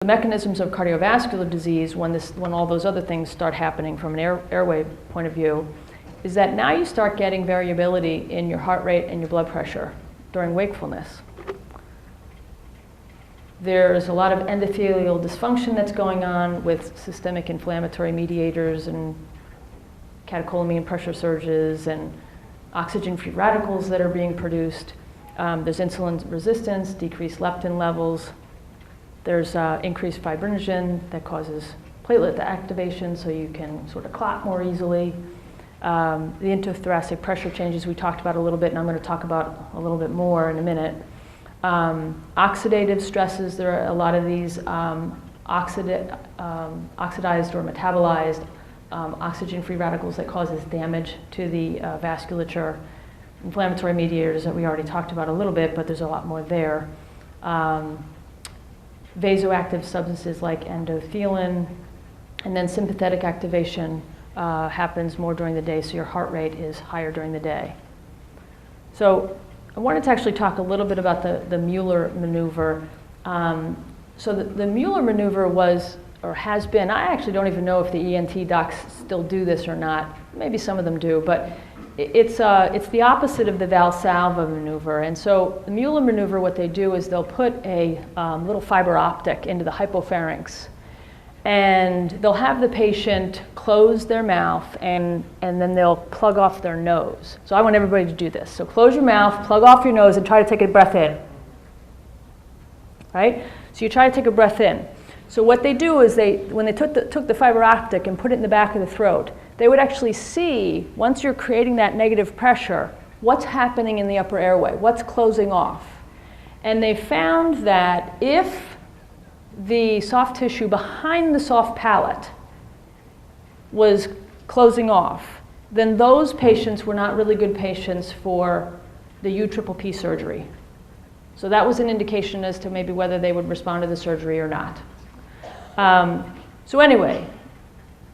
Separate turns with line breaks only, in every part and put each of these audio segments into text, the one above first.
The mechanisms of cardiovascular disease, when all those other things start happening from an airway point of view, is that now you start getting variability in your heart rate and your blood pressure during wakefulness. There's a lot of endothelial dysfunction that's going on with systemic inflammatory mediators and catecholamine pressure surges and oxygen-free radicals that are being produced. There's insulin resistance, decreased leptin levels. There's increased fibrinogen that causes platelet activation so you can sort of clot more easily. The intrathoracic pressure changes we talked about a little bit, and I'm going to talk about a little bit more in a minute. Oxidative stresses, there are a lot of these oxidized or metabolized oxygen-free radicals that causes damage to the vasculature. Inflammatory mediators that we already talked about a little bit, but there's a lot more there. Vasoactive substances like endothelin, and then sympathetic activation happens more during the day, so your heart rate is higher during the day. So I wanted to actually talk a little bit about the Mueller maneuver. So the Mueller maneuver was, or has been, I actually don't even know if the ENT docs still do this or not. Maybe some of them do, but it's the opposite of the Valsalva maneuver. And so the Mueller maneuver, what they do is they'll put a little fiber optic into the hypopharynx, and they'll have the patient close their mouth, and then they'll plug off their nose. So I want everybody to do this. So close your mouth, plug off your nose, and try to take a breath in. Right? So you try to take a breath in. So what they do is when they took the fiber optic and put it in the back of the throat, they would actually see, once you're creating that negative pressure, what's happening in the upper airway, what's closing off. And they found that if the soft tissue behind the soft palate was closing off, then those patients were not really good patients for the UPPP surgery. So that was an indication as to maybe whether they would respond to the surgery or not. So anyway,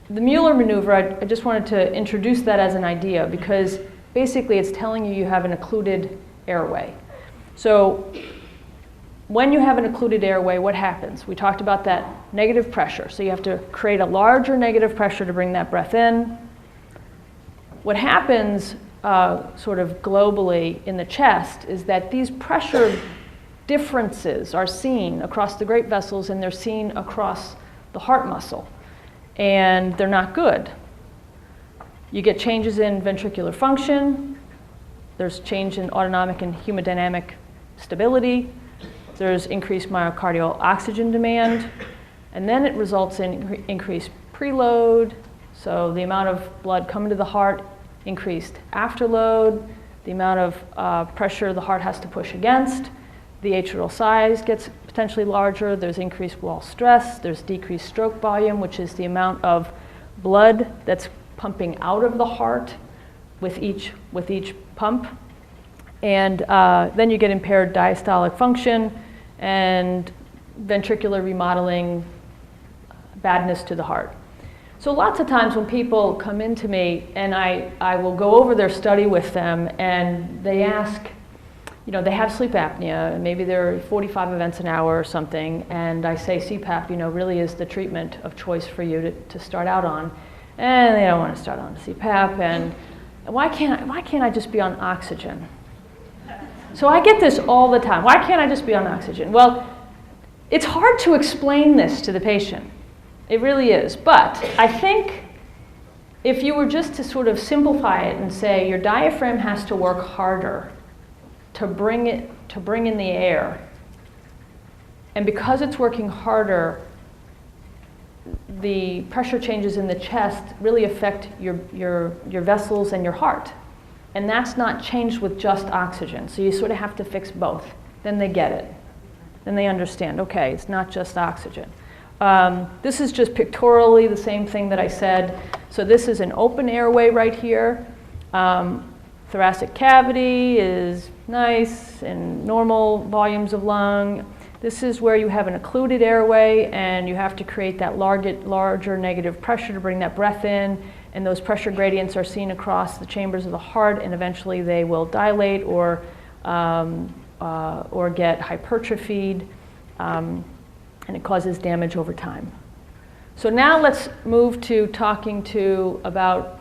the Mueller maneuver, I just wanted to introduce that as an idea because basically it's telling you you have an occluded airway. So when you have an occluded airway, what happens? We talked about that negative pressure. So you have to create a larger negative pressure to bring that breath in. What happens sort of globally in the chest is that these pressure differences are seen across the great vessels and they're seen across the heart muscle. And they're not good. You get changes in ventricular function. There's change in autonomic and hemodynamic stability. There's increased myocardial oxygen demand. And then it results in increased preload. So the amount of blood coming to the heart increased afterload. The amount of pressure the heart has to push against. The atrial size gets potentially larger. There's increased wall stress. There's decreased stroke volume, which is the amount of blood that's pumping out of the heart with each pump. And then you get impaired diastolic function and ventricular remodeling, badness to the heart. So lots of times when people come into me and I will go over their study with them and they ask, you know, they have sleep apnea, and maybe they're 45 events an hour or something, and I say CPAP, you know, really is the treatment of choice for you to start out on, and they don't want to start on CPAP, and why can't I just be on oxygen? So I get this all the time. Why can't I just be on oxygen? Well, it's hard to explain this to the patient. It really is. But I think if you were just to sort of simplify it and say your diaphragm has to work harder to bring in the air, and because it's working harder, the pressure changes in the chest really affect your vessels and your heart. And that's not changed with just oxygen. So you sort of have to fix both. Then they get it. Then they understand, okay, it's not just oxygen. This is just pictorially the same thing that I said. So this is an open airway right here. Thoracic cavity is nice and normal volumes of lung. This is where you have an occluded airway and you have to create that larger negative pressure to bring that breath in, and those pressure gradients are seen across the chambers of the heart, and eventually they will dilate or get hypertrophied. and it causes damage over time. So now let's move to talking about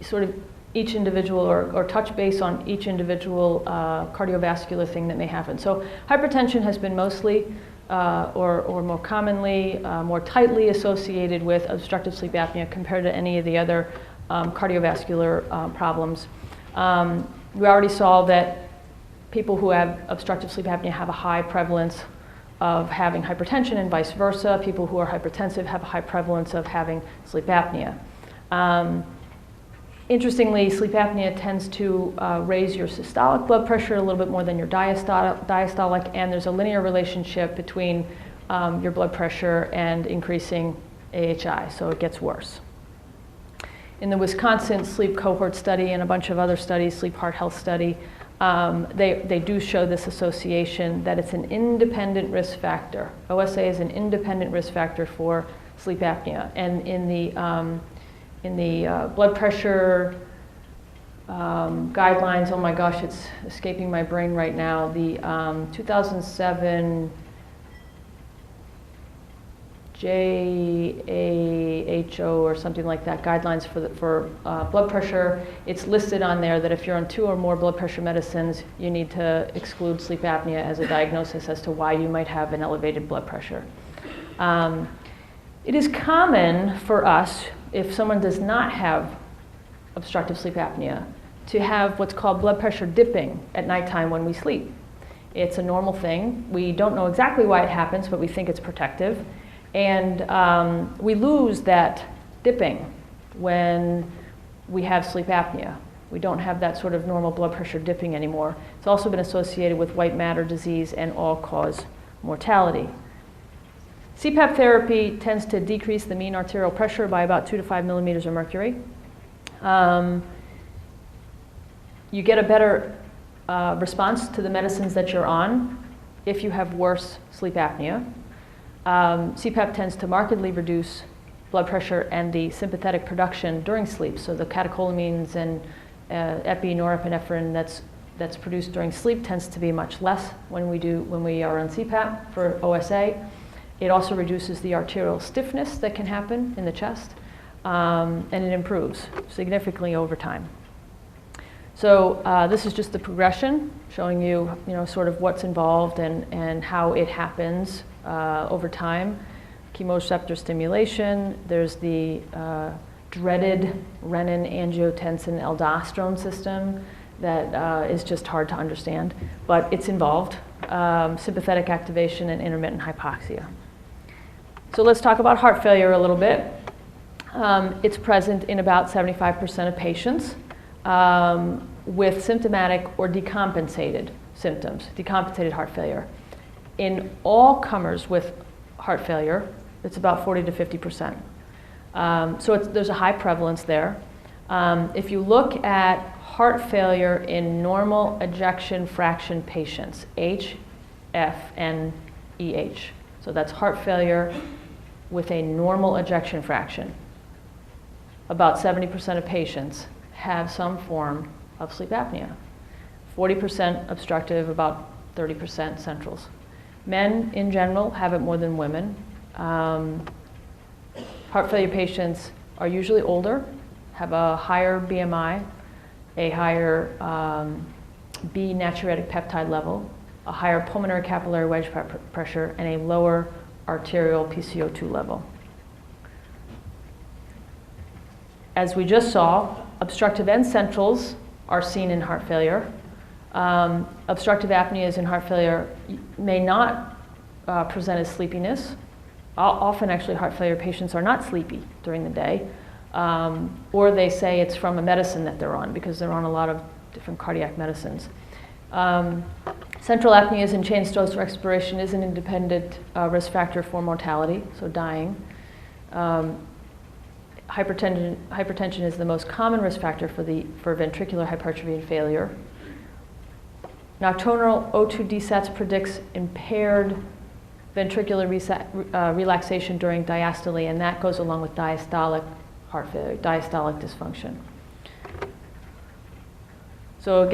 sort of each individual or touch base on each individual cardiovascular thing that may happen. So hypertension has been mostly or more commonly, more tightly associated with obstructive sleep apnea compared to any of the other cardiovascular problems. We already saw that people who have obstructive sleep apnea have a high prevalence of having hypertension and vice versa. People who are hypertensive have a high prevalence of having sleep apnea. Interestingly, sleep apnea tends to raise your systolic blood pressure a little bit more than your diastolic, and there's a linear relationship between your blood pressure and increasing AHI, so it gets worse. In the Wisconsin sleep cohort study and a bunch of other studies, sleep heart health study, they do show this association that it's an independent risk factor. OSA is an independent risk factor for sleep apnea. And in the blood pressure guidelines, oh my gosh, it's escaping my brain right now, the 2007 JAHO or something like that, guidelines for blood pressure, it's listed on there that if you're on 2 or more blood pressure medicines, you need to exclude sleep apnea as a diagnosis as to why you might have an elevated blood pressure. It is common for us, if someone does not have obstructive sleep apnea, to have what's called blood pressure dipping at nighttime when we sleep. It's a normal thing. We don't know exactly why it happens, but we think it's protective. And we lose that dipping when we have sleep apnea. We don't have that sort of normal blood pressure dipping anymore. It's also been associated with white matter disease and all-cause mortality. CPAP therapy tends to decrease the mean arterial pressure by about 2 to 5 millimeters of mercury. You get a better response to the medicines that you're on if you have worse sleep apnea. CPAP tends to markedly reduce blood pressure and the sympathetic production during sleep. So the catecholamines and norepinephrine that's produced during sleep tends to be much less when we are on CPAP for OSA. It also reduces the arterial stiffness that can happen in the chest, and it improves significantly over time. So this is just the progression, showing you, sort of what's involved and how it happens over time. Chemoreceptor stimulation. There's the dreaded renin-angiotensin-aldosterone system that is just hard to understand, but it's involved. Sympathetic activation and intermittent hypoxia. So let's talk about heart failure a little bit. It's present in about 75% of patients with symptomatic or decompensated symptoms, decompensated heart failure. In all comers with heart failure, it's about 40 to 50%. So there's a high prevalence there. If you look at heart failure in normal ejection fraction patients, H, F, and EH, so that's heart failure with a normal ejection fraction, about 70% of patients have some form of sleep apnea. 40% obstructive, about 30% centrals. Men in general have it more than women. Heart failure patients are usually older, have a higher BMI, a higher B natriuretic peptide level, a higher pulmonary capillary wedge pressure, and a lower arterial PCO2 level. As we just saw, obstructive and centrals are seen in heart failure. Obstructive apneas in heart failure may not present as sleepiness. Often, actually, heart failure patients are not sleepy during the day, or they say it's from a medicine that they're on because they're on a lot of different cardiac medicines. Central apneas and changed-dose respiration is an independent risk factor for mortality, so dying. Hypertension is the most common risk factor for ventricular hypertrophy and failure. Nocturnal O2 desats predicts impaired ventricular relaxation during diastole, and that goes along with diastolic heart failure, diastolic dysfunction. So again,